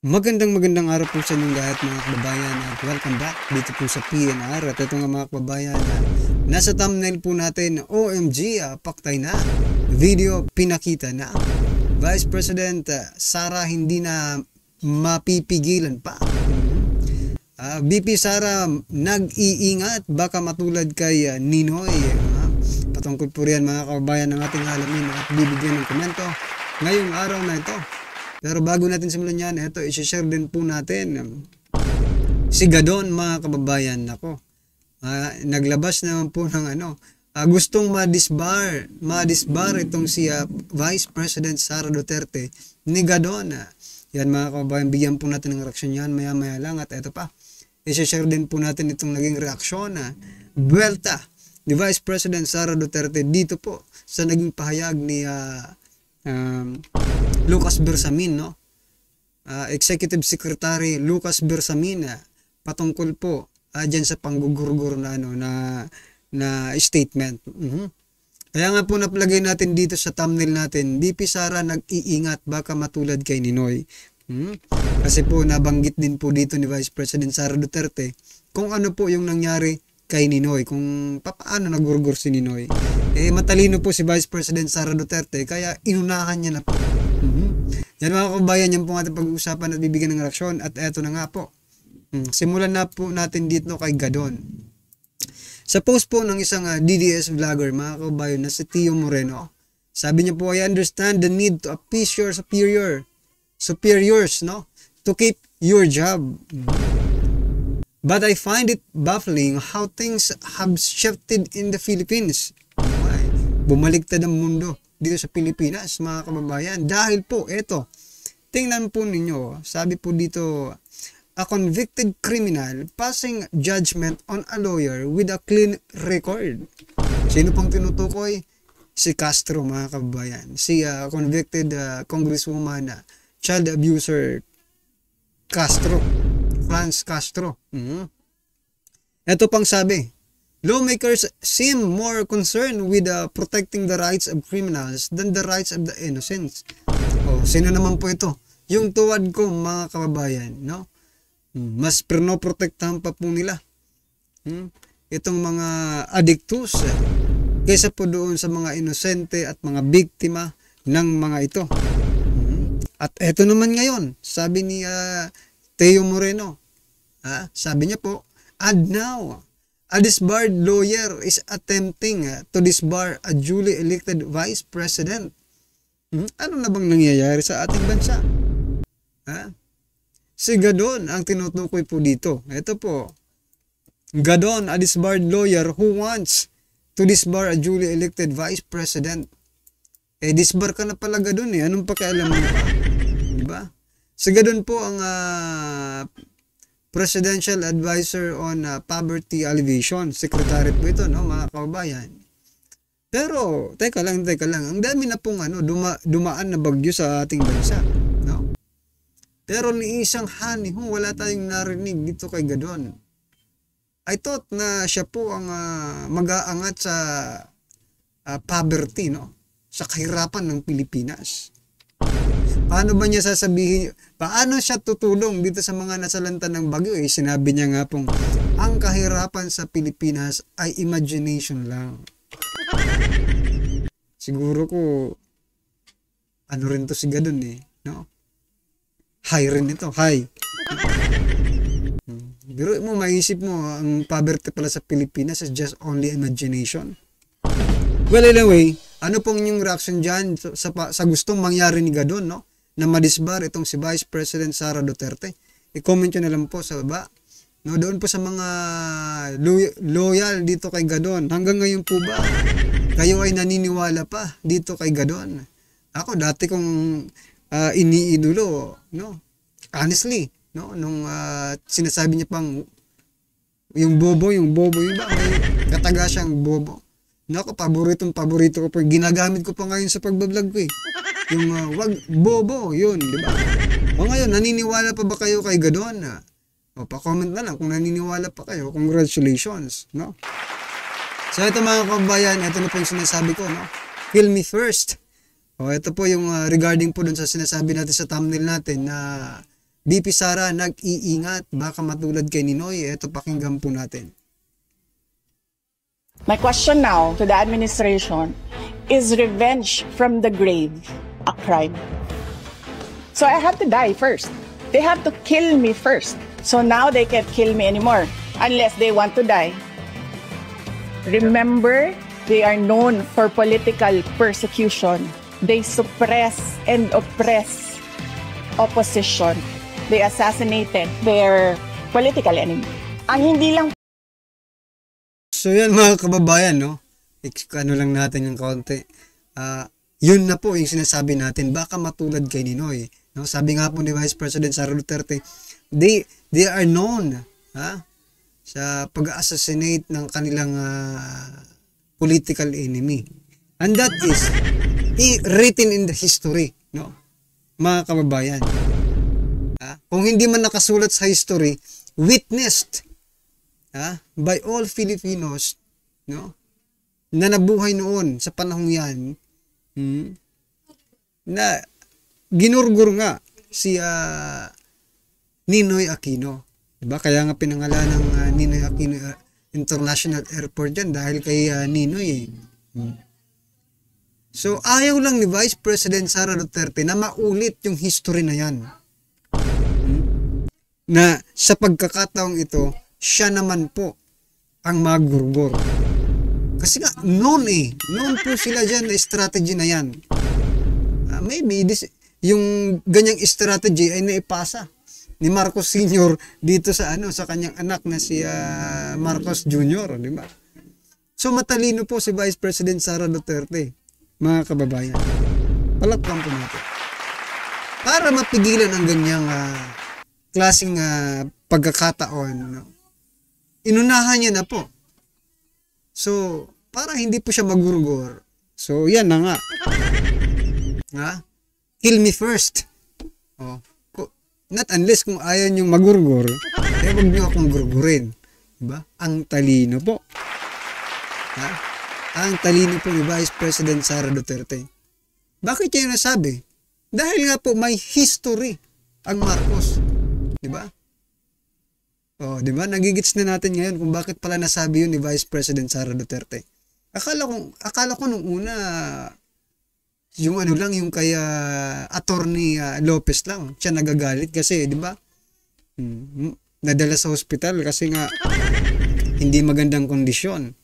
Magandang araw po sa inyong lahat mga kababayan at welcome back dito po sa PNR. At ito nga mga kababayan, nasa thumbnail po natin, OMG, paktay na, video pinakita na, Vice President Sara hindi na mapipigilan pa. VP Sara nag-iingat baka matulad kay Ninoy. Patungkol po riyan mga kababayan ng ating alamin at bibigyan ng komento ngayong araw na ito. Pero bago natin simulan yan, ito, isi-share din po natin si Gadon mga kababayan. Ako, naglabas naman po ng gustong ma-disbar itong si Vice President Sara Duterte ni Gadon. Yan mga kababayan, bigyan po natin ng reaksyon yan maya-maya lang. At ito pa, isi-share din po natin itong naging reaksyon buwelta ni Vice President Sara Duterte dito po sa naging pahayag ni Lucas Bersamin, no? Executive Secretary Lucas Bersamin, patungkol po dyan sa panggugurgur na statement. Kaya nga po napalagay natin dito sa thumbnail natin, VP Sara nag-iingat baka matulad kay Ninoy. Kasi po nabanggit din po dito ni Vice President Sara Duterte kung ano po yung nangyari kay Ninoy, kung paano nagurgur si Ninoy. Matalino po si Vice President Sara Duterte, kaya inunahan niya na po. Yan mga kababayan, yan po ating pag-uusapan at bibigyan ng reaksyon. At eto na nga po, simulan na po natin dito kay Gadon. Sa post po ng isang DDS vlogger mga kababayan na si Tio Moreno, sabi niya po, I understand the need to appease your superiors, no, to keep your job. But I find it baffling how things have shifted in the Philippines. Bumaliktad ang mundo dito sa Pilipinas mga kababayan. Dahil po, eto, tingnan po ninyo, sabi po dito, a convicted criminal passing judgment on a lawyer with a clean record. Sino pong tinutukoy? Si Castro mga kababayan. Si convicted congresswoman, child abuser Castro. Franz Castro. Ito pang sabi, lawmakers seem more concerned with protecting the rights of criminals than the rights of the innocents. Sino naman po ito? Yung tuwad ko mga kababayan, no? Mas pinoprotektahan pa po nila itong mga addictus kaysa po doon sa mga inosente at mga biktima ng mga ito. At eto naman ngayon, sabi ni Teo Moreno, sabi niya po, and now, a disbarred lawyer is attempting to disbar a duly elected vice president. Ano na bang nangyayari sa ating bansa? Si Gadon ang tinutukoy po dito. Ito po, Gadon, a disbarred lawyer who wants to disbar a duly elected vice president. Disbar ka na pala Gadon Anong pakialam mo pa? Diba? Si Gadon po ang Presidential Advisor on Poverty Alleviation. Secretary po ito, no, mga kababayan. Pero, teka lang. Ang dami na pong dumaan na bagyo sa ating bansa. No? Pero ni isang wala tayong narinig dito kay Gadon. I thought na siya po ang mag-aangat sa poverty, no? Sa kahirapan ng Pilipinas. Paano ba niya sasabihin? Paano siya tutulong dito sa mga nasalanta ng bagyo? Sinabi niya nga pong, ang kahirapan sa Pilipinas ay imagination lang. Siguro ko, rin to si Gadon no? High rin ito, high. Pero maisip mo, ang poverty pala sa Pilipinas is just only imagination. Well, anyway, ano pong yung reaction dyan sa gustong mangyari ni Gadon, no? Na madisbar itong si Vice President Sara Duterte? I-comment nyo na lang po sa baba. No, doon po sa mga loyal dito kay Gadon. Hanggang ngayon po ba kayo ay naniniwala pa dito kay Gadon? Ako dati kong iniidolo, no? Honestly, no, nung sinasabi niya pang yung bobo yung ba? May kataga siyang bobo. Nako, paborito ko po. Ginagamit ko pa ngayon sa pagbablog ko Yung wag bobo, yun, di ba? O ngayon, naniniwala pa ba kayo kay Gadon? Pa-comment na lang kung naniniwala pa kayo. Congratulations, no? So ito mga kababayan, ito na po yung sinasabi ko, no? Kill me first. Ito po yung regarding po dun sa sinasabi natin sa thumbnail natin na BP Sara nag-iingat, baka matulad kay Ninoy. Ito, pakinggan po natin. My question now to the administration, is revenge from the grave a crime? So I have to die first. They have to kill me first. So now they can't kill me anymore unless they want to die. Remember, they are known for political persecution. They suppress and oppress opposition. They assassinated their political enemy. Ang hindi lang. So yan mga kababayan, no? Ano lang natin yung konti. Yun na po yung sinasabi natin, baka matulad kay Ninoy. No? Sabi nga po ni Vice President Sara Duterte, they are known sa pag-assassinate ng kanilang political enemy. And that is written in the history, no? Mga kababayan. Kung hindi man nakasulat sa history, witnessed by all Filipinos, no, na nabuhay noon sa panahong yan, na ginurgur nga si Ninoy Aquino. Diba? Kaya nga pinangalan ng Ninoy Aquino International Airport yan dahil kay Ninoy. So ayaw lang ni Vice President Sara Duterte na maulit yung history na yan. Na sa pagkakataong ito, siya naman po ang magurgur. Kasi nga, known po sila dyan na strategy na yan. Maybe yung ganyang strategy ay naipasa ni Marcos Sr. dito sa sa kanyang anak na si Marcos Jr., di ba? So matalino po si Vice President Sara Duterte, mga kababayan. Palakpan po natin. Para mapigilan ang ganyang klaseng pagkakataon, no? Inunahan niya na po. So, para hindi po siya magurugor. So, yan na nga. Kill me first. Not unless kung ayaw niyong magurugor, huwag niyo akong gurgurin. Diba? Ang talino po. Ang talino po ni Vice President Sara Duterte. Bakit niya nasabi? Dahil nga po may history ang Marcos. Diba? Di ba? Nagigits na natin ngayon kung bakit pala nasabi yun ni Vice President Sara Duterte. Akala ko nung una yung yung kaya Attorney Lopez lang siya nagagalit kasi, di ba? Nadala sa hospital kasi nga hindi magandang kondisyon.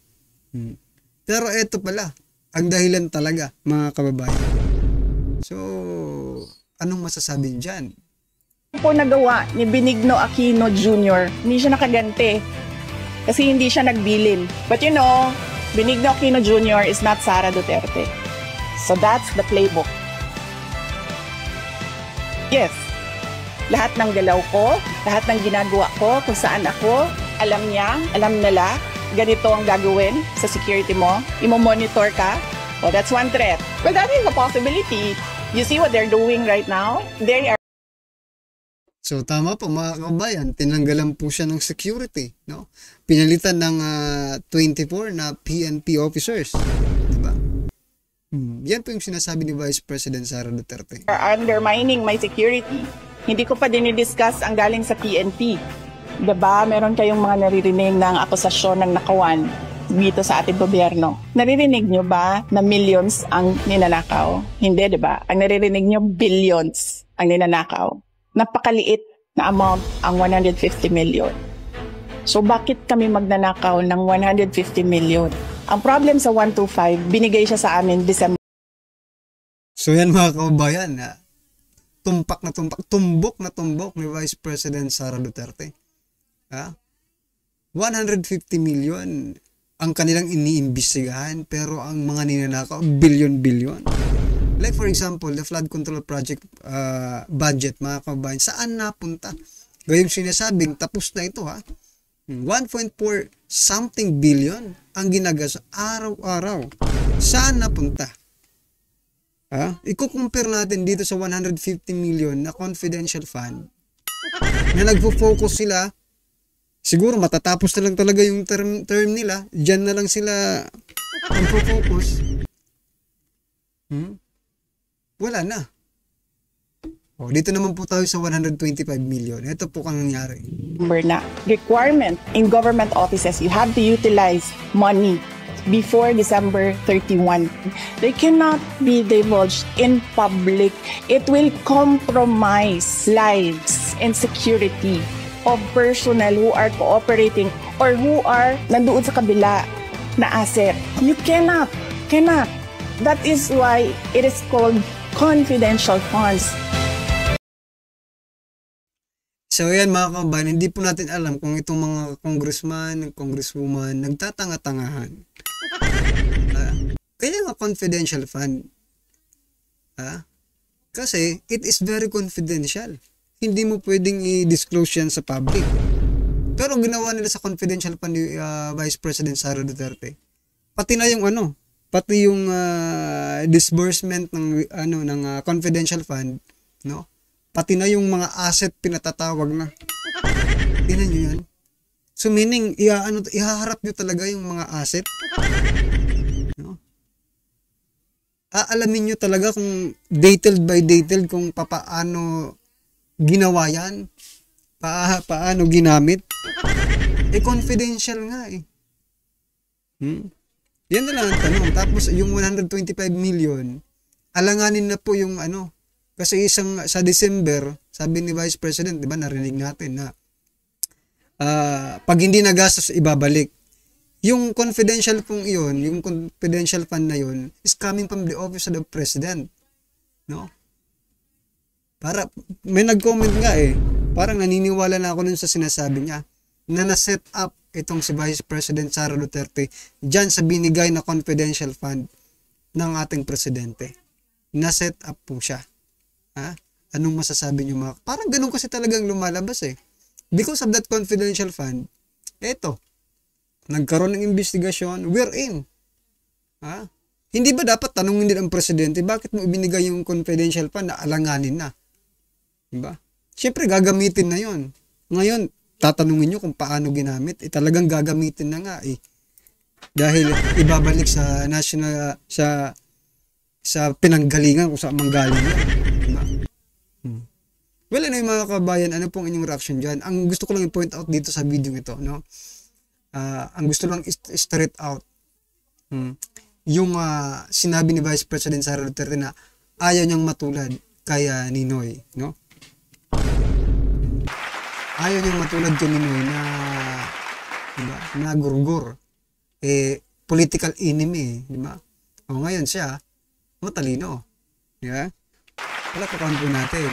Pero eto pala ang dahilan talaga, mga kababayan. So, anong masasabi diyan? Po nagawa ni Benigno Aquino Jr., hindi siya nakaganti kasi hindi siya nagbilin. But you know, Benigno Aquino Jr. is not Sara Duterte. So that's the playbook. Yes, lahat ng galaw ko, lahat ng ginagawa ko, kung saan ako, alam niya, alam nila, ganito ang gagawin sa security mo, imo-monitor ka. Well, that's one threat. Well, that is a possibility. You see what they're doing right now? They are. So tama po mga kabayan, tinanggalan po siya ng security, no? Pinalitan ng 24 na PNP officers, di ba? Yan po yung sinasabi ni Vice President Sara Duterte. Are undermining my security. Hindi ko pa dinidiscuss ang galing sa PNP. Diba, meron kayong mga naririnig ng akusasyon ng nakawan dito sa ating gobyerno. Naririnig nyo ba na millions ang ninanakaw? Hindi, diba? Ang naririnig nyo, billions ang ninanakaw. Napakaliit na amount ang 150 million. So bakit kami magnanakaw ng 150 million? Ang problem sa 125, binigay siya sa amin December. So yan mga kababayan, tumpak na tumpak, tumbok na tumbok ni Vice President Sara Duterte. 150 million ang kanilang iniimbestigahan, pero ang mga ninanakaw, billion-billion. Like for example, the flood control project budget, mga kababayan, saan napunta? Gayong sinasabing, tapos na ito 1.4 something billion ang ginagas araw-araw. Saan napunta? Iko-compare natin dito sa 150 million na confidential fund na nagfo-focus sila. Siguro matatapos na lang talaga yung term nila. Diyan na lang sila nagfo-focus. Wala na. O, dito naman po tayo sa 125 million. Ito po kang nangyari. Na requirement in government offices, you have to utilize money before December 31. They cannot be divulged in public. It will compromise lives and security of personnel who are cooperating or who are nandoon sa kabila na asset. You cannot. That is why it is called confidential funds. So yan mga kababayan, hindi po natin alam kung itong mga congressman, congresswoman, nagtatanga-tangahan. Kaya nga confidential fund. Kasi it is very confidential. Hindi mo pwedeng i-disclose yan sa public. Pero ginawa nila sa confidential fund ni Vice President Sara Duterte. Pati na yung pati yung disbursement ng confidential fund, no? Pati na yung mga asset pinatatawag na. Tingnan niyo yan. So meaning ihaharap niyo talaga yung mga asset. No? Aalamin niyo talaga kung detailed by detailed kung paano ginawa yan, paano ginamit. Confidential nga eh. Yan na lang ang tanong. Tapos yung 125 million, alanganin na po yung kasi sa December, sabi ni Vice President, di ba, narinig natin na pag hindi nagastos, ibabalik. Yung confidential pong iyon, yung confidential fund na yun, is coming from the office of the President. No? May nag-comment nga parang naniniwala na ako nun sa sinasabi niya, na na-set up itong si Vice President Sara Duterte dyan sa binigay na confidential fund ng ating presidente. Na-set up po siya. Anong masasabi niyo mga? Parang ganun kasi talagang lumalabas Because of that confidential fund, nagkaroon ng investigasyon, we're in. Hindi ba dapat tanungin din ang presidente, bakit mo ibinigay yung confidential fund na alanganin na? Diba? Siyempre gagamitin na yon. Ngayon, tatanungin nyo kung paano ginamit, talagang gagamitin na nga dahil ibabalik sa national, sa pinanggalingan kung saan manggaling yan. Diba? Well, yung mga kabayan, ano pong inyong reaction dyan? Ang gusto ko lang i-point out dito sa video ito, no? Ang gusto lang straight out, yung sinabi ni Vice President Sara Duterte na ayaw niyang matulad kay Ninoy, no? Ayaw niyang matulad kay Ninoy na, diba, na gurgur. Political enemy, diba? Ngayon siya, matalino. Diba? Palakpakan po natin.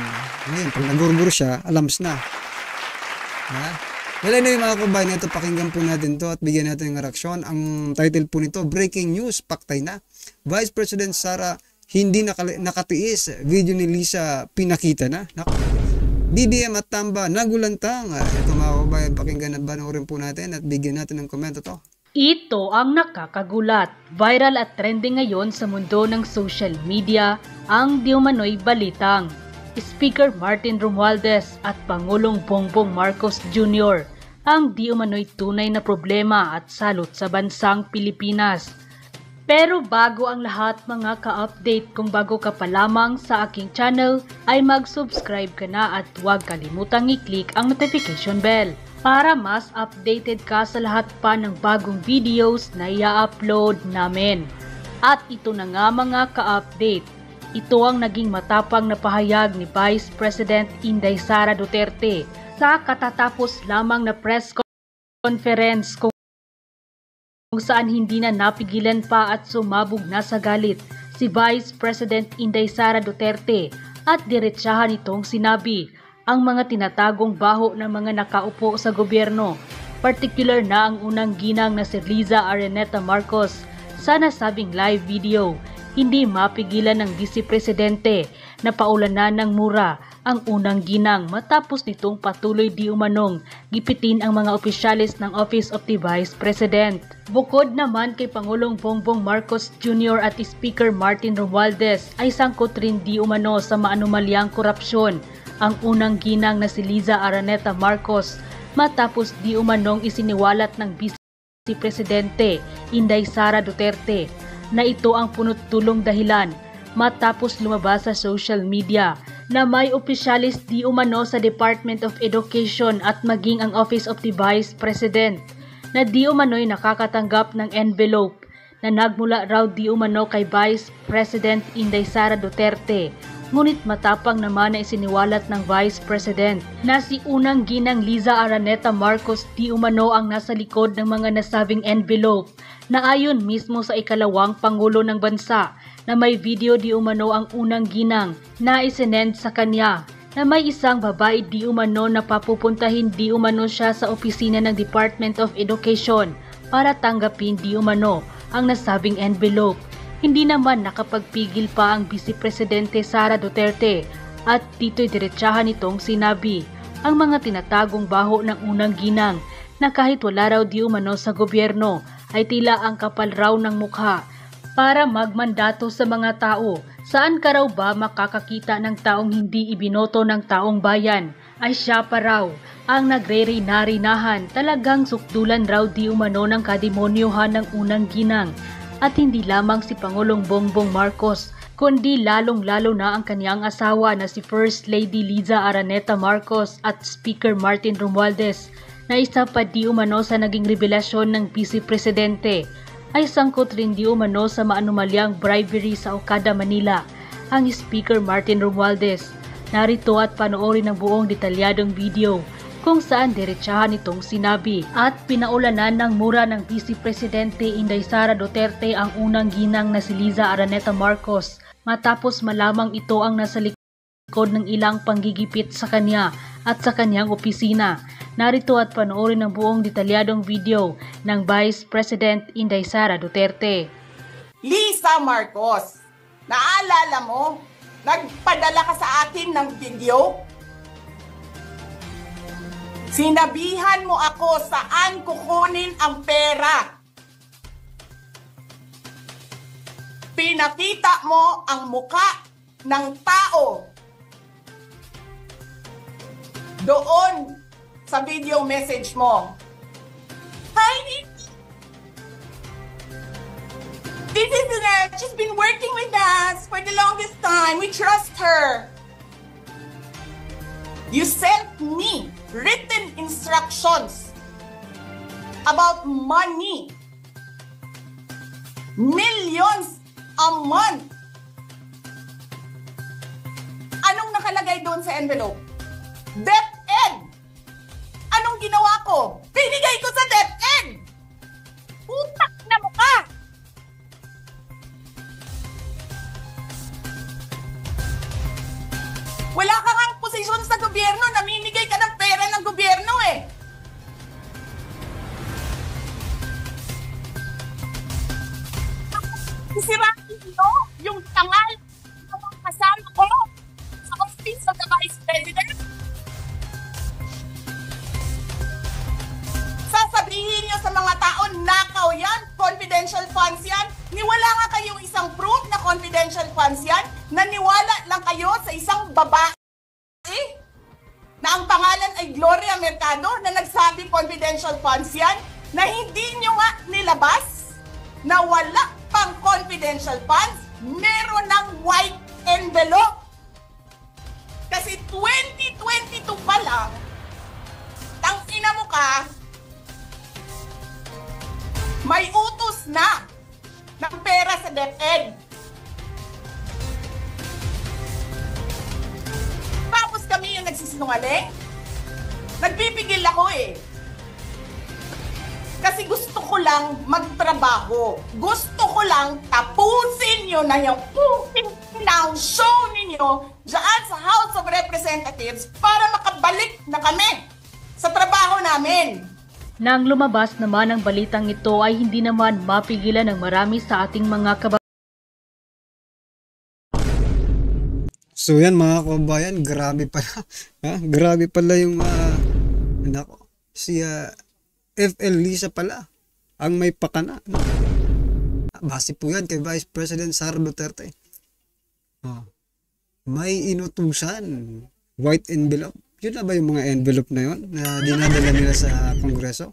Ngayon, pag nagurgur siya, alams na. Diba? Well, anyway mga kabayan, ito pakinggan po natin to at bigyan natin ng reaksyon. Ang title po nito, Breaking News, paktay na. Vice President Sara hindi nakatiis. Video ni Lisa pinakita na. BBM at Tamba nagulantang. Ito mga kabayan, pakinggan at banoorin po natin at bigyan natin ng komento to. Ito ang nakakagulat. Viral at trending ngayon sa mundo ng social media ang di umano'y balitang Speaker Martin Romualdez at Pangulong Bongbong Marcos Jr. ang di umano'y tunay na problema at salot sa bansang Pilipinas. Pero bago ang lahat mga ka-update, kung bago ka pa lamang sa aking channel ay mag-subscribe ka na at huwag kalimutang i-click ang notification bell para mas updated ka sa lahat pa ng bagong videos na i-upload namin. At ito na nga mga ka-update. Ito ang naging matapang na pahayag ni Vice President Inday Sara Duterte sa katatapos lamang na press conference kung saan hindi na napigilan pa at sumabog na sa galit si Vice President Inday Sara Duterte at diretsahan itong sinabi ang mga tinatagong baho ng mga nakaupo sa gobyerno, particular na ang unang ginang na si Liza Araneta Marcos sa nasabing live video. Hindi mapigilan ng Vice Presidente na paulanan ng mura ang unang ginang matapos nitong patuloy di umanong gipitin ang mga opisyalis ng Office of the Vice President. Bukod naman kay Pangulong Bongbong Marcos Jr. at Speaker Martin Romualdez ay sangkot rin di umano sa maanumalyang korupsyon ang unang ginang na si Liza Araneta Marcos matapos di umanong isiniwalat ng Vice Presidente Inday Sara Duterte na ito ang punot-tulong dahilan matapos lumabas sa social media na may opisyalis di umano sa Department of Education at maging ang Office of the Vice President na di umano'y nakakatanggap ng envelope na nagmula raw di umano kay Vice President Inday Sara Duterte. Ngunit matapang naman na isiniwalat ng Vice President na si unang ginang Liza Araneta Marcos di umano ang nasa likod ng mga nasabing envelope na ayon mismo sa ikalawang Pangulo ng Bansa na may video di umano ang unang ginang na isinend sa kanya na may isang babae di umano na papupuntahin di umano siya sa opisina ng Department of Education para tanggapin di umano ang nasabing envelope. Hindi naman nakapagpigil pa ang Vice Presidente Sara Duterte at dito'y diretsahan nitong sinabi ang mga tinatagong baho ng unang ginang na kahit wala raw di umano sa gobyerno ay tila ang kapal raw ng mukha para magmandato sa mga tao. Saan ka raw ba makakakita ng taong hindi ibinoto ng taong bayan ay siya pa raw ang nagre-rina-rinahan. Talagang sukdulan raw di umano ng kademonyohan ng unang ginang. At hindi lamang si Pangulong Bongbong Marcos, kundi lalong-lalo na ang kaniyang asawa na si First Lady Liza Araneta Marcos at Speaker Martin Romualdez na isa pa di umano sa naging revelasyon ng Vice Presidente ay sangkot rin di umano sa maanumalyang bribery sa Okada, Manila. Ang Speaker Martin Romualdez, narito at panoorin ang buong detalyadong video kung saan diretsahan itong sinabi at pinaulanan ng mura ng Vice Presidente Inday Sara Duterte ang unang ginang na si Liza Araneta Marcos matapos malamang ito ang nasa likod ng ilang panggigipit sa kanya at sa kanyang opisina. Narito at panoorin ang buong detalyadong video ng Vice President Inday Sara Duterte. Lisa Marcos, naalala mo? Nagpadala ka sa akin ng video? Sinabihan mo ako saan kukunin ang pera. Pinakita mo ang muka ng tao doon sa video message mo. Hi, Nikki. This is she's been working with us for the longest time. We trust her. You sent me written instructions about money. Millions a month. Anong nakalagay doon sa envelope? DepEd. Anong ginawa ko? Binigay ko sa DepEd. Utak na mo ka. Wala ka ngang posisyon sa gobyerno, namimigay ka ng pera ng gobyerno eh. Sisirain nyo yung tangal ng mga kasama ko sa Office of the Vice President. Sasabihin nyo sa mga tao, nakaw yan, confidential funds yan. Niwala nga kayong isang proof na confidential funds yan. Naniwala lang kayo sa isang babae na ang pangalan ay Gloria Mercado na nagsabing confidential funds yan, na hindi nyo nga nilabas na wala pang confidential funds, meron ng white envelope. Kasi 2022 pa lang, tangina mo ka, may utos na ng pera sa DepEd. Tapos kami yung nagsisinungaling? Nagpipigil ako eh. Kasi gusto ko lang magtrabaho. Gusto ko lang tapusin nyo na yung show ninyo dyan sa House of Representatives para makabalik na kami sa trabaho namin. Nang lumabas naman ang balitang ito ay hindi naman mapigilan ng marami sa ating mga kababayan. So yan mga kababayan, grabe pala. Grabe pala yung si FL Liza pala ang may pakana. Base po yan kay Vice President Sara Duterte. May inutusan, white envelope. Yun na ba yung mga envelope na yun na dinadala nila sa Kongreso?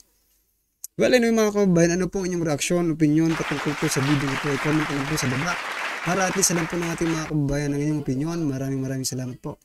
Well, anyway mga kababayan, ano po inyong reaksyon, opinion patungkol po sa video ito? I-comment lang po sa baba para at least alam po ng ating mga kababayan ang inyong opinion. Maraming salamat po.